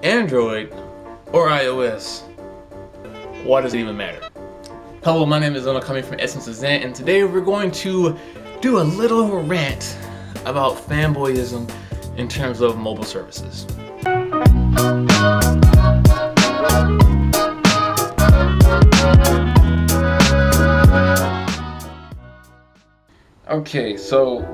Android or iOS? Why does it even matter? Hello, my name is Zona coming from Essence of Zen, and today we're going to do a little rant about fanboyism in terms of mobile services. Okay, so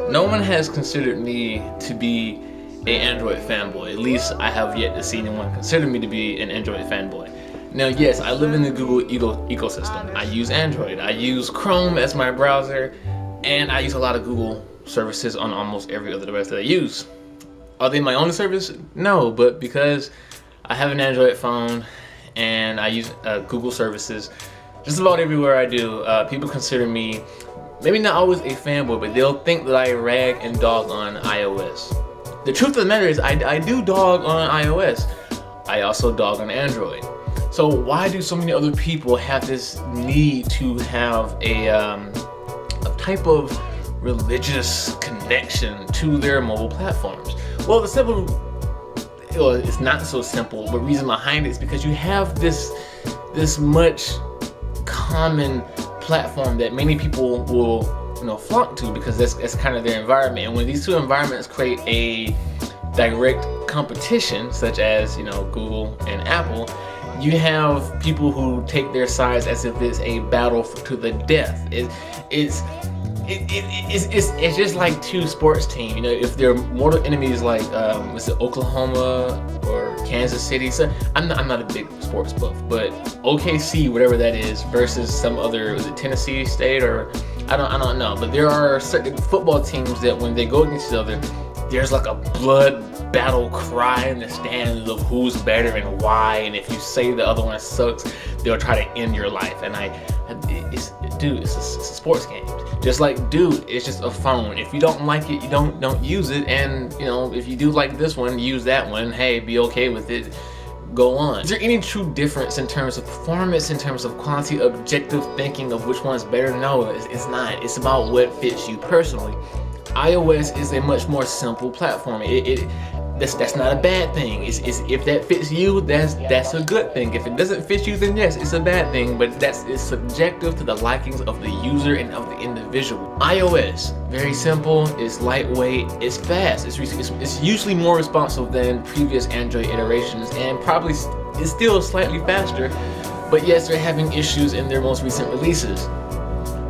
no one has considered me to be an Android fanboy. At least I have yet to see anyone consider me to be an Android fanboy. Now, yes, I live in the Google ecosystem. I use Android. I use Chrome as my browser, and I use a lot of Google services on almost every other device that I use. Are they my only service? No, but because I have an Android phone and I use Google services just about everywhere I do, people consider me maybe not always a fanboy, but they'll think that I rag and dog on iOS. The truth of the matter is I do dog on iOS. I also dog on Android. So why do so many other people have this need to have a type of religious connection to their mobile platforms? Well, it's not so simple, but reason behind it is because you have this much common platform that many people will flock to, because that's kind of their environment. And when these two environments create a direct competition, such as Google and Apple, you have people who take their sides as if it's a battle to the death. It's just like two sports teams. If they're mortal enemies, like was it Oklahoma or Kansas City? So I'm not a big sports buff, but OKC, whatever that is, versus some other, was it Tennessee State, or I don't know. But there are certain football teams that when they go against each other, there's like a blood battle cry in the stands of who's better and why. And if you say the other one sucks, they'll try to end your life. And it's a sports game. Just like, dude, it's just a phone. If you don't like it, you don't use it. And if you do like this one, use that one. Hey, be okay with it. Go on. Is there any true difference in terms of performance, in terms of quality, objective thinking of which one's better? No, it's not. It's about what fits you personally. iOS is a much more simple platform. That's not a bad thing. It's if that fits you, that's a good thing. If it doesn't fit you, then yes, it's a bad thing. But it's subjective to the likings of the user and of the individual. iOS, very simple. It's lightweight. It's fast. It's usually more responsive than previous Android iterations, and probably is still slightly faster. But yes, they're having issues in their most recent releases.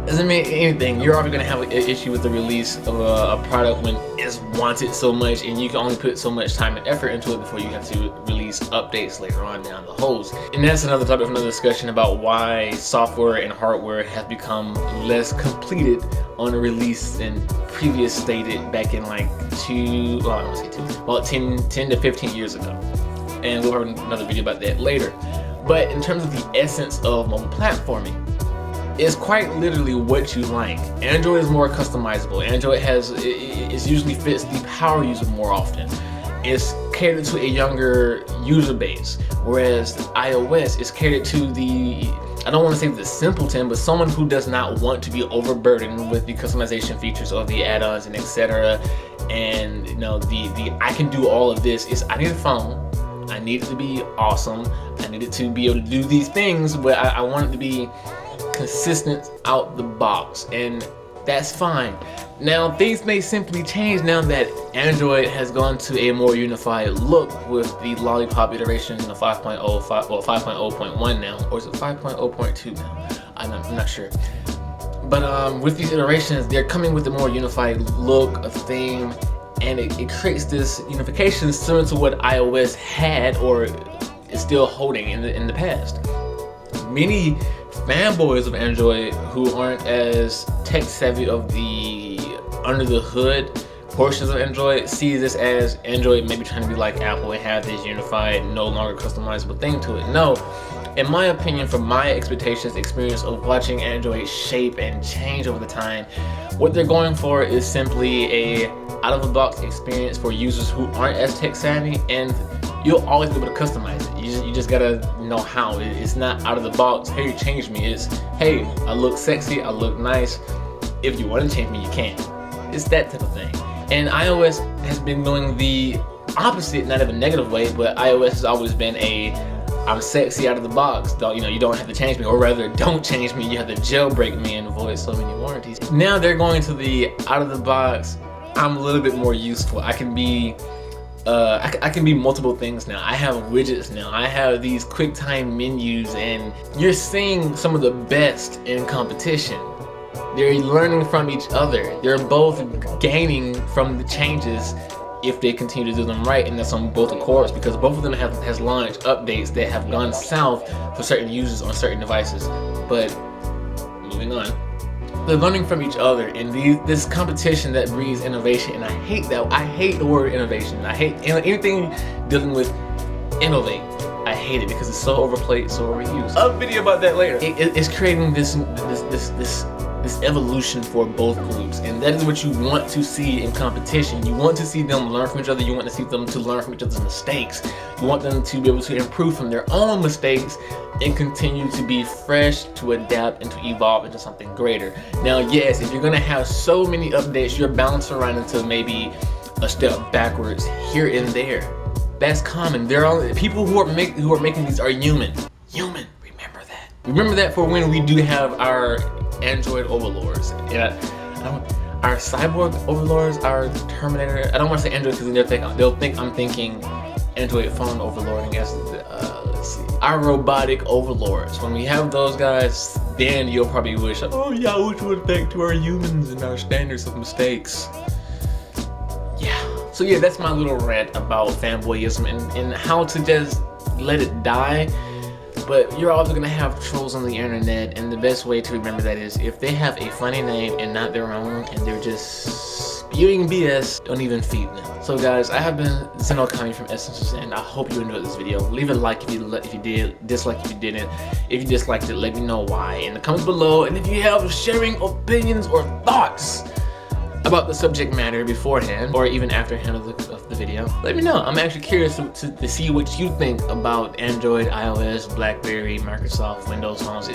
Doesn't mean anything. You're already going to have an issue with the release of a product when it's wanted so much, and you can only put so much time and effort into it before you have to release updates later on down the hose. And that's another topic for another discussion about why software and hardware have become less completed on a release than previous stated back in 10 to 15 years ago. And we'll have another video about that later. But in terms of the essence of mobile platforming, it's quite literally what you like. Android is more customizable. Android it usually fits the power user more often. It's catered to a younger user base, whereas iOS is catered to I don't want to say the simpleton, but someone who does not want to be overburdened with the customization features of the add-ons and etc. And the I can do all of this. I need a phone. I need it to be awesome. I need it to be able to do these things, but I want it to be consistent out the box, and that's fine. Now, things may simply change now that Android has gone to a more unified look with the Lollipop iteration, 5.0.1 now, or is it 5.0.2 now? I'm not sure. But with these iterations, they're coming with a more unified look, a theme, and it creates this unification similar to what iOS had or is still holding in the past. Many fanboys of Android who aren't as tech savvy of the under the hood portions of Android see this as Android maybe trying to be like Apple and have this unified, no longer customizable thing to it. No, in my opinion, from my experience of watching Android shape and change over the time, what they're going for is simply a out-of-the-box experience for users who aren't as tech savvy, and you'll always be able to customize it. You just gotta know how. It's not out of the box, hey, change me. It's, hey, I look sexy, I look nice. If you want to change me, you can. It's that type of thing. And iOS has been going the opposite, not in a negative way, but iOS has always been a I'm sexy out of the box. Don't, you don't have to change me, or rather, don't change me. You have to jailbreak me and avoid so many warranties. Now they're going to the out of the box. I'm a little bit more useful. I can be I can be multiple things now. I have widgets now. I have these QuickTime menus, and you're seeing some of the best in competition. They're learning from each other. They're both gaining from the changes if they continue to do them right, and that's on both accords, because both of them has launched updates that have gone south for certain users on certain devices. But moving on, they're learning from each other, and this competition that breeds innovation, and I hate that. I hate the word innovation. I hate anything dealing with innovate. I hate it because it's so overplayed, so overused. A video about that later. It's creating this evolution for both groups, and that is what you want to see in competition. You want to see them learn from each other. You want to see them to learn from each other's mistakes. You want them to be able to improve from their own mistakes and continue to be fresh, to adapt, and to evolve into something greater. Now, yes, if you're gonna have so many updates, you're bound to run into maybe a step backwards here and there. That's common. There are people who are making these are human. Human. Remember that. Remember that for when we do have our Android overlords. Our cyborg overlords, our Terminator. I don't want to say Android because they'll think I'm thinking Android phone overlording as let's see, our robotic overlords. When we have those guys, then you'll probably wish, oh yeah, I wish we would back to our humans and our standards of mistakes. Yeah. So yeah, that's my little rant about fanboyism and how to just let it die. But you're also gonna have trolls on the internet, and the best way to remember that is if they have a funny name and not their own, and they're just spewing BS, don't even feed them. So guys, I have been Zenokami from Essences, and I hope you enjoyed this video. Leave a like if you did, dislike if you didn't. If you disliked it, let me know why in the comments below. And if you have sharing opinions or thoughts about the subject matter beforehand or even afterhand of the video, let me know. I'm actually curious to see what you think about Android, iOS, BlackBerry, Microsoft, Windows phones.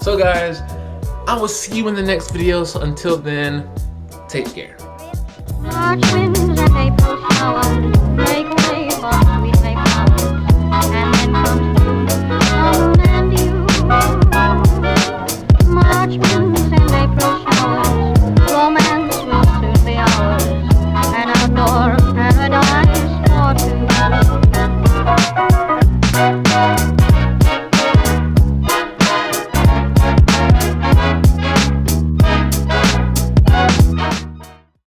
So guys, I will see you in the next video. So until then, take care. March winds and April showers make way for sweet